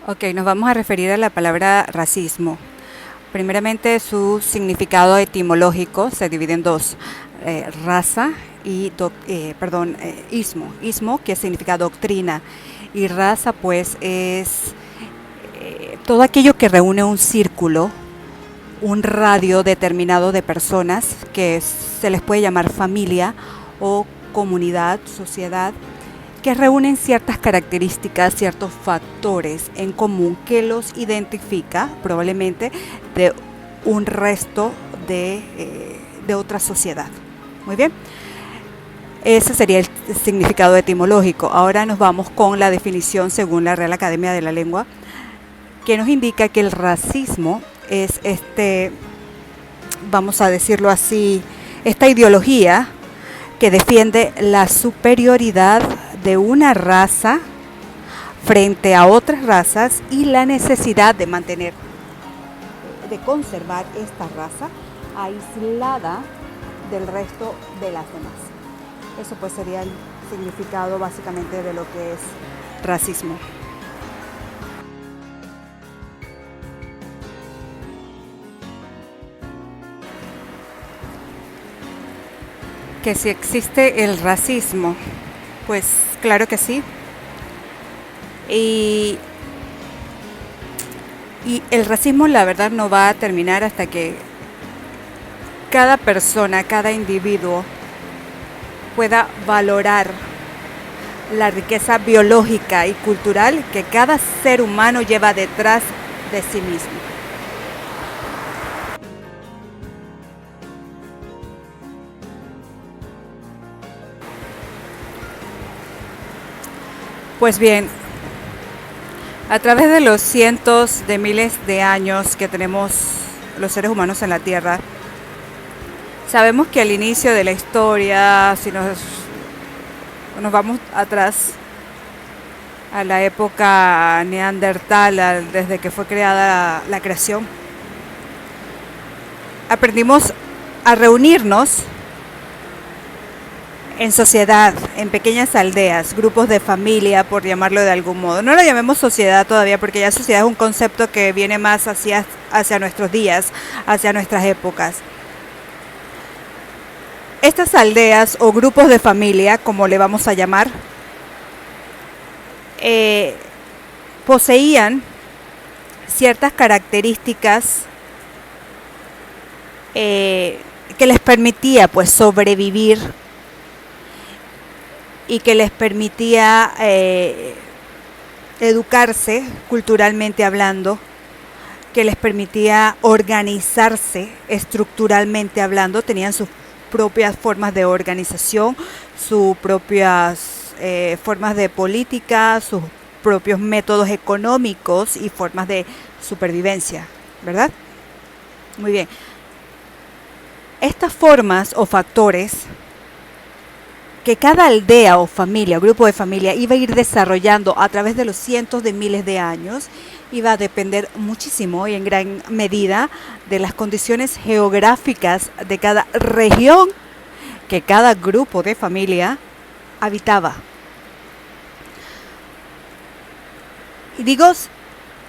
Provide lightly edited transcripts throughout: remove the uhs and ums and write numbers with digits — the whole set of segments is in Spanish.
Ok, nos vamos a referir a la palabra racismo. Primeramente, su significado etimológico se divide en dos: raza y, ismo. Ismo, que significa doctrina, y raza, pues, es todo aquello que reúne un círculo, un radio determinado de personas que se les puede llamar familia o comunidad, sociedad, que reúnen ciertas características, ciertos factores en común que los identifica probablemente de un resto de otra sociedad. Muy bien, ese sería el significado etimológico. Ahora nos vamos con la definición según la Real Academia de la Lengua, que nos indica que el racismo es vamos a decirlo así, esta ideología que defiende la superioridad de una raza frente a otras razas y la necesidad de conservar esta raza aislada del resto de las demás. Eso pues sería el significado básicamente de lo que es racismo. Que si existe el racismo, pues claro que sí. Y, y el racismo, la verdad, no va a terminar hasta que cada persona, cada individuo pueda valorar la riqueza biológica y cultural que cada ser humano lleva detrás de sí mismo. Pues bien, a través de los cientos de miles de años que tenemos los seres humanos en la Tierra, sabemos que al inicio de la historia, si nos vamos atrás a la época neandertal, desde que fue creada la creación, aprendimos a reunirnos en sociedad, en pequeñas aldeas, grupos de familia, por llamarlo de algún modo. No lo llamemos sociedad todavía, porque ya sociedad es un concepto que viene más hacia nuestros días, hacia nuestras épocas. Estas aldeas o grupos de familia, como le vamos a llamar, poseían ciertas características que les permitía pues sobrevivir y que les permitía educarse culturalmente hablando, que les permitía organizarse estructuralmente hablando. Tenían sus propias formas de organización, sus propias formas de política, sus propios métodos económicos y formas de supervivencia, ¿verdad? Muy bien. Estas formas o factores que cada aldea o familia, o grupo de familia, iba a ir desarrollando a través de los cientos de miles de años, iba a depender muchísimo y en gran medida de las condiciones geográficas de cada región que cada grupo de familia habitaba. Y digo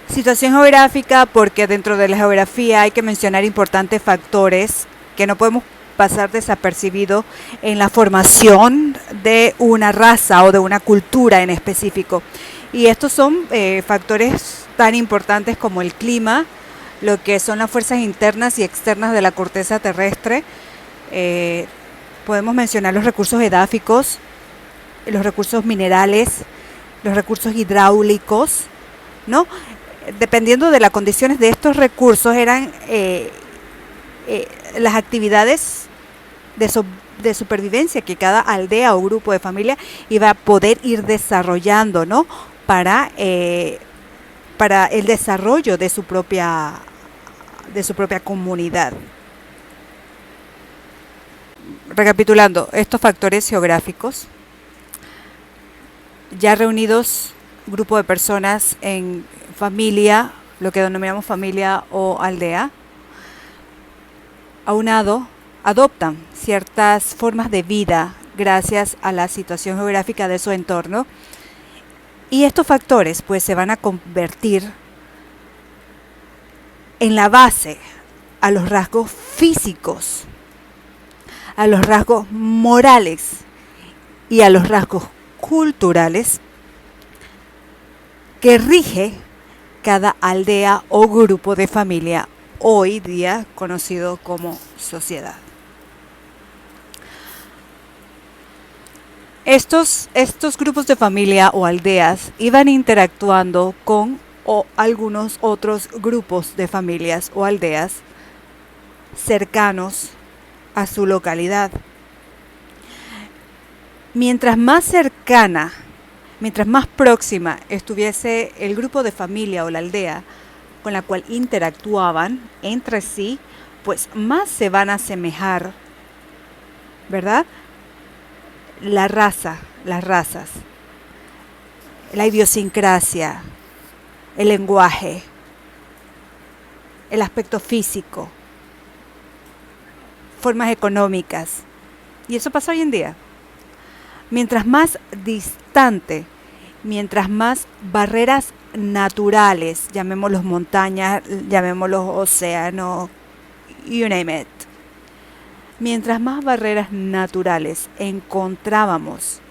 situación geográfica porque dentro de la geografía hay que mencionar importantes factores que no podemos pasar desapercibido en la formación de una raza o de una cultura en específico. Y estos son factores tan importantes como el clima, lo que son las fuerzas internas y externas de la corteza terrestre. Podemos mencionar los recursos edáficos, los recursos minerales, los recursos hidráulicos, ¿no? Dependiendo de las condiciones de estos recursos eran las actividades de supervivencia que cada aldea o grupo de familia iba a poder ir desarrollando, ¿no? Para el desarrollo de su propia comunidad. Recapitulando, estos factores geográficos, ya reunidos, grupo de personas en familia, lo que denominamos familia o aldea, aunado, adoptan ciertas formas de vida gracias a la situación geográfica de su entorno Y estos factores pues se van a convertir en la base a los rasgos físicos, a los rasgos morales y a los rasgos culturales que rige cada aldea o grupo de familia hoy día conocido como sociedad. Estos grupos de familia o aldeas iban interactuando con algunos otros grupos de familias o aldeas cercanos a su localidad. Mientras más cercana, mientras más próxima estuviese el grupo de familia o la aldea con la cual interactuaban entre sí, pues más se van a asemejar, ¿verdad? La raza, las razas, la idiosincrasia, el lenguaje, el aspecto físico, formas económicas. Y eso pasa hoy en día. Mientras más distante, mientras más barreras naturales, llamémoslos montañas, llamémoslos océanos, you name it. Mientras más barreras naturales encontrábamos,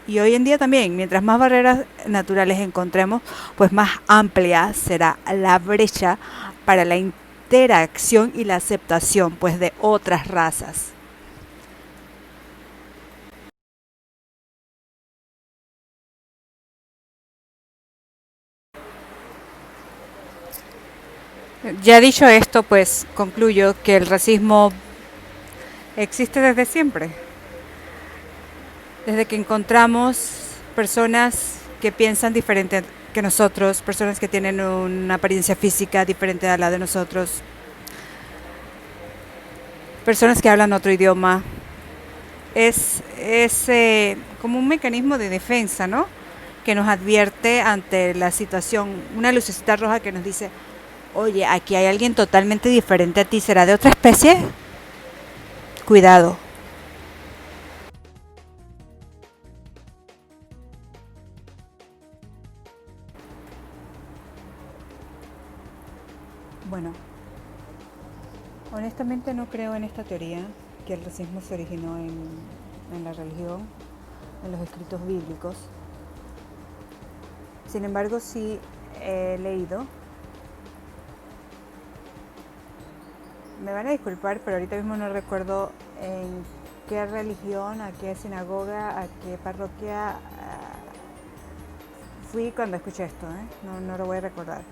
y hoy en día también, mientras más barreras naturales encontremos, pues más amplia será la brecha para la interacción y la aceptación pues de otras razas. Ya dicho esto, pues concluyo que el racismo existe desde siempre, desde que encontramos personas que piensan diferente que nosotros, personas que tienen una apariencia física diferente a la de nosotros, personas que hablan otro idioma. Es como un mecanismo de defensa, ¿no? Que nos advierte ante la situación, una lucecita roja que nos dice, oye, aquí hay alguien totalmente diferente a ti, ¿será de otra especie? Cuidado. Bueno, honestamente no creo en esta teoría que el racismo se originó en la religión, en los escritos bíblicos. Sin embargo, sí he leído, me van a disculpar, pero ahorita mismo no recuerdo en qué religión, a qué sinagoga, a qué parroquia fui cuando escuché esto, no lo voy a recordar.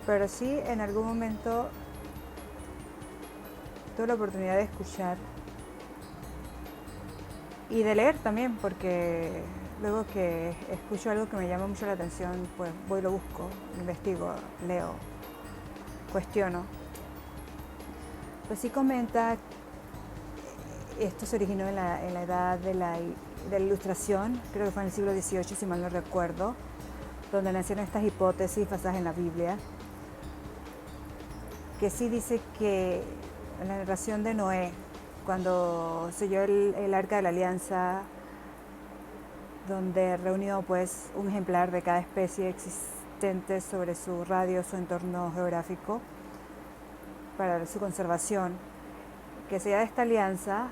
Pero sí en algún momento tuve la oportunidad de escuchar y de leer también, porque luego que escucho algo que me llama mucho la atención, pues voy, lo busco, investigo, leo, cuestiono. Pues sí comenta, esto se originó en la edad de la Ilustración, creo que fue en el siglo XVIII, si mal no recuerdo, donde nacieron estas hipótesis basadas en la Biblia, que sí dice que en la narración de Noé, cuando selló el arca de la alianza, donde reunió pues un ejemplar de cada especie existente sobre su radio, su entorno geográfico, para su conservación, que sellada esta alianza,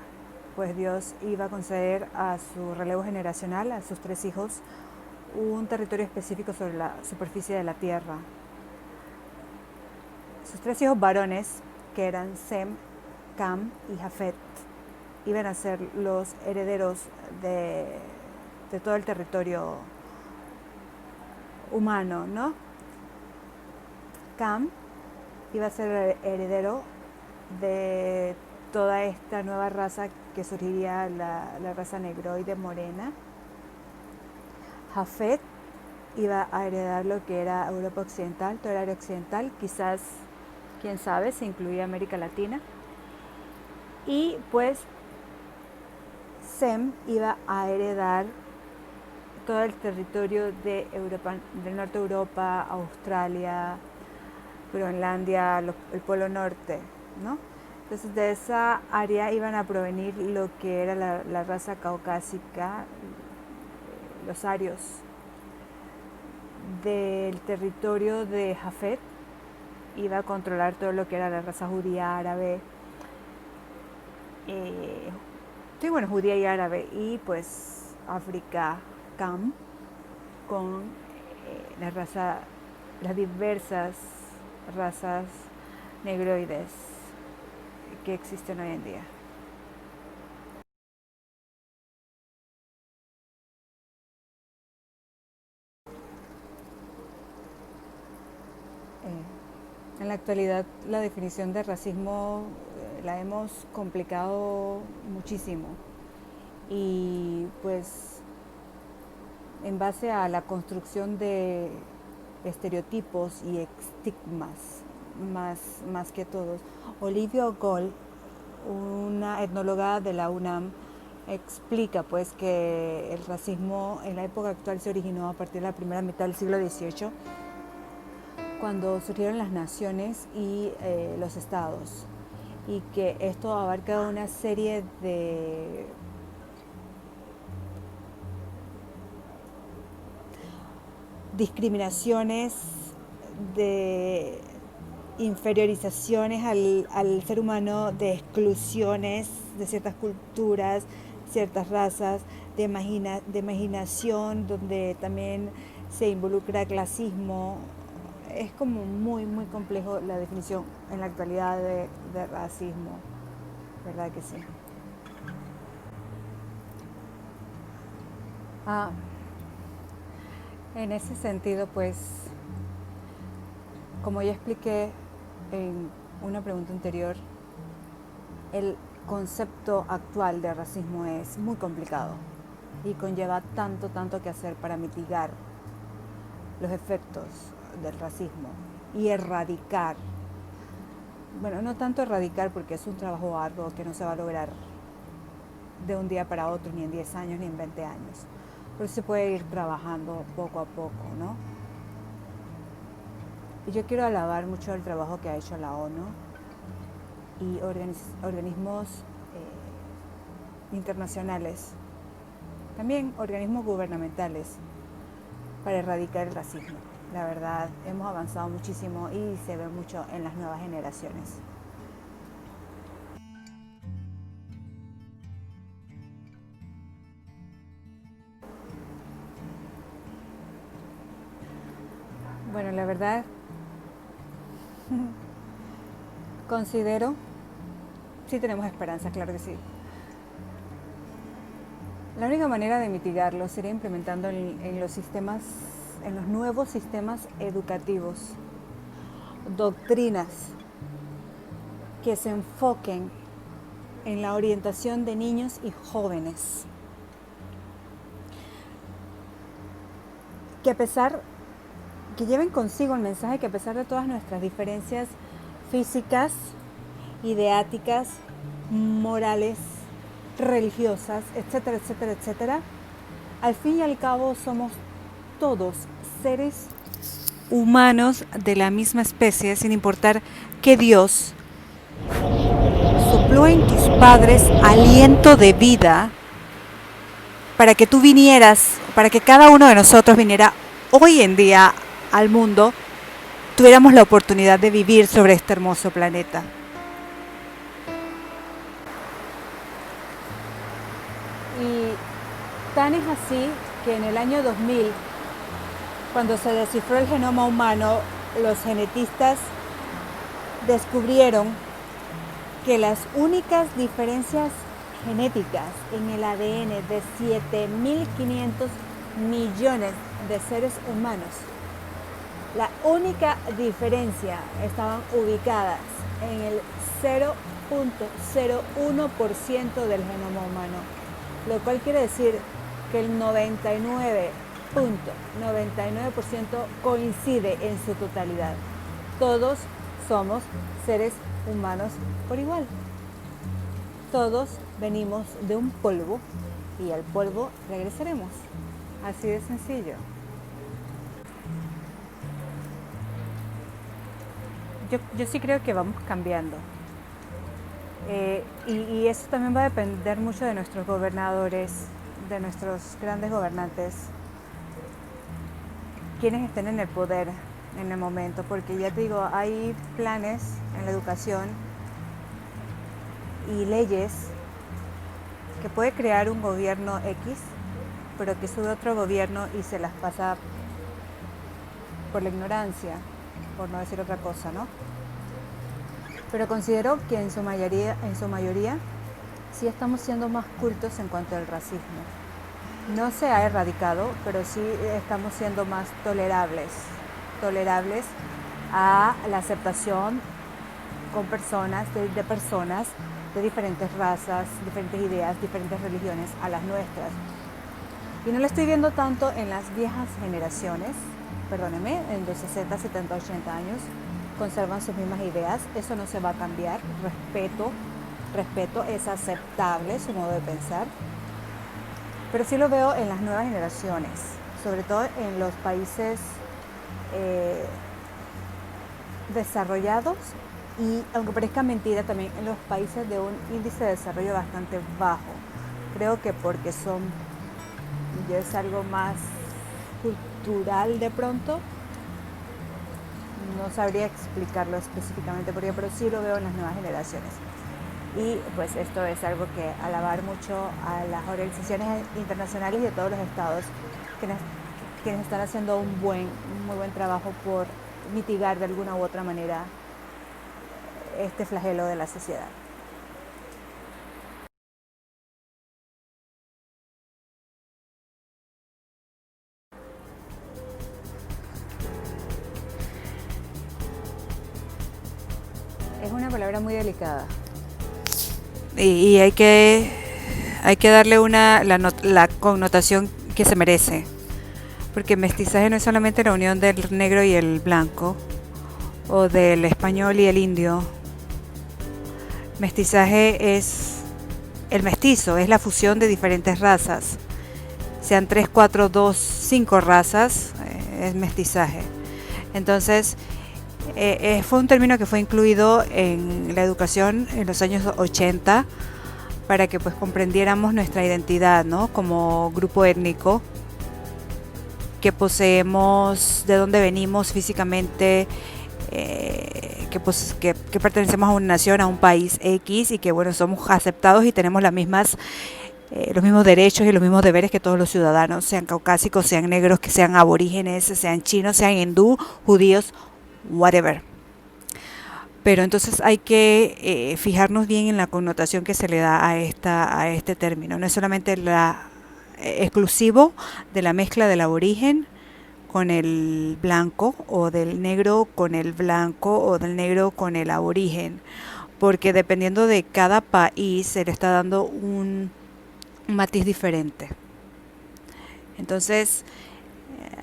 pues Dios iba a conceder a su relevo generacional, a sus 3 hijos, un territorio específico sobre la superficie de la tierra. Sus 3 hijos varones, que eran Sem, Cam y Jafet, iban a ser los herederos de todo el territorio humano, ¿no? Cam iba a ser heredero de toda esta nueva raza que surgiría, la raza negroide morena. Jafet iba a heredar lo que era Europa Occidental, toda el área occidental, quizás, quién sabe, se incluía América Latina. Y pues Sem iba a heredar todo el territorio de Europa, del norte de Europa, Australia, Groenlandia, el Polo Norte, ¿no? Entonces de esa área iban a provenir lo que era la raza caucásica, los arios. del territorio de Jafet, iba a controlar todo lo que era la raza judía árabe, sí, bueno, judía y árabe, y pues África, Cam, con las diversas razas negroides que existen hoy en día. En la actualidad la definición de racismo la hemos complicado muchísimo y pues en base a la construcción de estereotipos y estigmas más que todos. Olivia Gold, una etnóloga de la UNAM, explica pues que el racismo en la época actual se originó a partir de la primera mitad del siglo XVIII, cuando surgieron las naciones y los estados, y que esto abarca una serie de discriminaciones, de inferiorizaciones al ser humano, de exclusiones de ciertas culturas, ciertas razas, de imaginación, donde también se involucra clasismo. Es como muy complejo la definición en la actualidad de racismo, ¿verdad que sí? Ah, en ese sentido, pues, como ya expliqué en una pregunta anterior, el concepto actual de racismo es muy complicado y conlleva tanto que hacer para mitigar los efectos del racismo y erradicar. Bueno, no tanto erradicar porque es un trabajo arduo que no se va a lograr de un día para otro, ni en 10 años, ni en 20 años. Pero se puede ir trabajando poco a poco, ¿no? Y yo quiero alabar mucho el trabajo que ha hecho la ONU y organismos internacionales, también organismos gubernamentales, para erradicar el racismo. La verdad, hemos avanzado muchísimo y se ve mucho en las nuevas generaciones. Bueno, la verdad, considero, sí tenemos esperanza, claro que sí. La única manera de mitigarlo sería implementando en los sistemas, en los nuevos sistemas educativos, doctrinas que se enfoquen en la orientación de niños y jóvenes, que lleven consigo el mensaje que a pesar de todas nuestras diferencias físicas, ideáticas, morales, religiosas, etcétera, al fin y al cabo somos todos seres humanos de la misma especie, sin importar que Dios sopló en tus padres aliento de vida para que tú vinieras, para que cada uno de nosotros viniera hoy en día al mundo, tuviéramos la oportunidad de vivir sobre este hermoso planeta. Y tan es así que en el año 2000, cuando se descifró el genoma humano, los genetistas descubrieron que las únicas diferencias genéticas en el ADN de 7.500 millones de seres humanos, la única diferencia estaban ubicadas en el 0.01% del genoma humano, lo cual quiere decir que el 99.99% coincide en su totalidad. Todos somos seres humanos por igual. Todos venimos de un polvo y al polvo regresaremos. Así de sencillo. Yo sí creo que vamos cambiando. Y eso también va a depender mucho de nuestros gobernadores, de nuestros grandes gobernantes, quienes estén en el poder en el momento, porque ya te digo, hay planes en la educación y leyes que puede crear un gobierno X, pero que sube otro gobierno y se las pasa por la ignorancia, por no decir otra cosa, ¿no? Pero considero que en su mayoría sí estamos siendo más cultos en cuanto al racismo. No se ha erradicado, pero sí estamos siendo más tolerables a la aceptación con personas de diferentes razas, diferentes ideas, diferentes religiones a las nuestras. Y no lo estoy viendo tanto en las viejas generaciones, perdóneme, en los 60, 70, 80 años, conservan sus mismas ideas, eso no se va a cambiar, respeto, es aceptable su modo de pensar, pero sí lo veo en las nuevas generaciones, sobre todo en los países desarrollados y, aunque parezca mentira, también en los países de un índice de desarrollo bastante bajo. Creo que porque ya es algo más cultural de pronto, no sabría explicarlo específicamente porque, pero sí lo veo en las nuevas generaciones. Y pues esto es algo que alabar mucho a las organizaciones internacionales y de todos los estados quienes están haciendo un muy buen trabajo por mitigar de alguna u otra manera este flagelo de la sociedad. Es una palabra muy delicada. Y hay que darle la connotación que se merece. Porque mestizaje no es solamente la unión del negro y el blanco, o del español y el indio. Mestizaje es el mestizo, es la fusión de diferentes razas. Sean 3, 4, 2, 5 razas, es mestizaje. Entonces, fue un término que fue incluido en la educación en los años 80 para que pues comprendiéramos nuestra identidad, ¿no? Como grupo étnico que poseemos, de dónde venimos físicamente, que pertenecemos a una nación, a un país X y que bueno, somos aceptados y tenemos los mismos derechos y los mismos deberes que todos los ciudadanos, sean caucásicos, sean negros, que sean aborígenes, sean chinos, sean hindú, judíos, whatever. Pero entonces hay que fijarnos bien en la connotación que se le da a este término. No es solamente exclusivo de la mezcla del aborigen con el blanco, o del negro con el blanco, o del negro con el aborigen, porque dependiendo de cada país se le está dando un matiz diferente. Entonces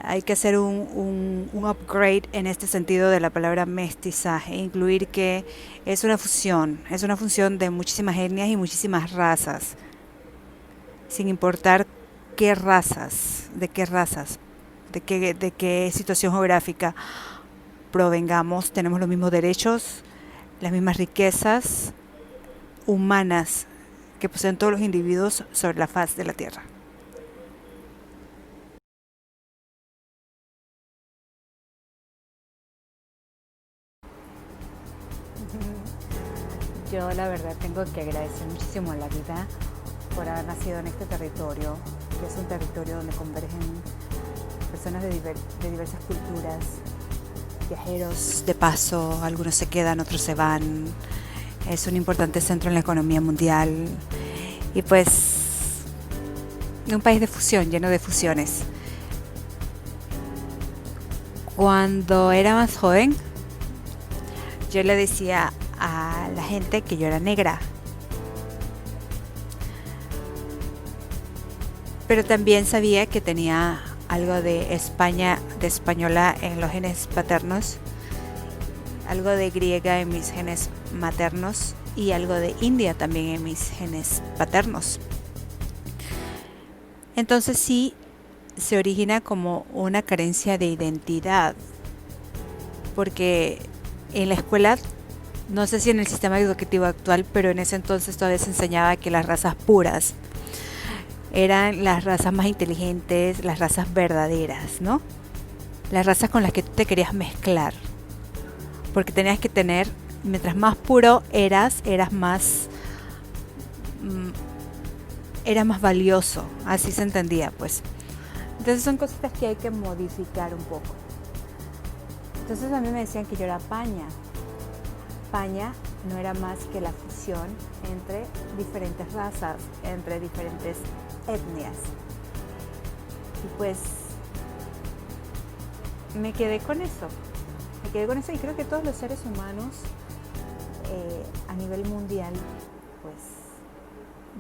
hay que hacer un upgrade en este sentido de la palabra mestizaje, incluir que es una fusión de muchísimas etnias y muchísimas razas, sin importar de qué situación geográfica provengamos, tenemos los mismos derechos, las mismas riquezas humanas que poseen todos los individuos sobre la faz de la Tierra. Yo la verdad tengo que agradecer muchísimo a la vida por haber nacido en este territorio, que es un territorio donde convergen personas de diversas culturas, viajeros de paso, algunos se quedan, otros se van. Es un importante centro en la economía mundial y pues un país de fusión, lleno de fusiones. Cuando era más joven, yo le decía a la gente que yo era negra, pero también sabía que tenía algo de España, de española en los genes paternos, algo de griega en mis genes maternos y algo de India también en mis genes paternos. Entonces sí se origina como una carencia de identidad, porque en la escuela, no sé si en el sistema educativo actual, pero en ese entonces todavía se enseñaba que las razas puras eran las razas más inteligentes, las razas verdaderas, ¿no? las razas con las que tú te querías mezclar. Porque tenías que tener, mientras más puro eras más, era más valioso, así se entendía, pues. Entonces son cositas que hay que modificar un poco. Entonces a mí me decían que yo era paña. Paña no era más que la fusión entre diferentes razas, entre diferentes etnias. Y pues me quedé con eso. Y creo que todos los seres humanos a nivel mundial pues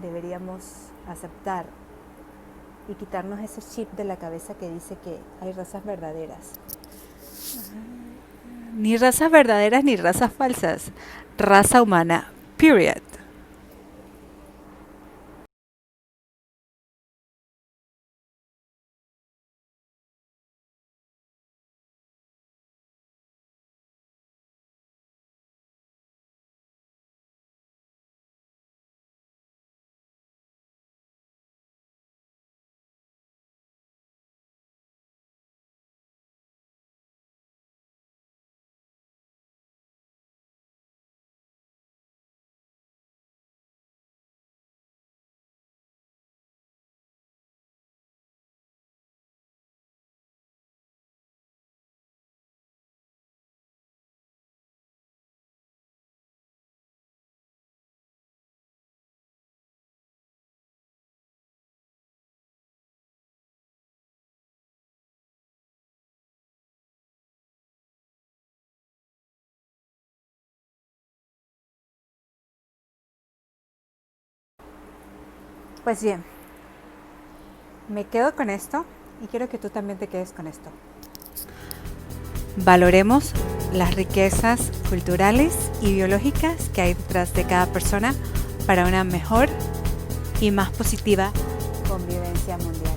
deberíamos aceptar y quitarnos ese chip de la cabeza que dice que hay razas verdaderas. Ni razas verdaderas ni razas falsas. Raza humana, period. Pues bien, me quedo con esto y quiero que tú también te quedes con esto. Valoremos las riquezas culturales y biológicas que hay detrás de cada persona para una mejor y más positiva convivencia mundial.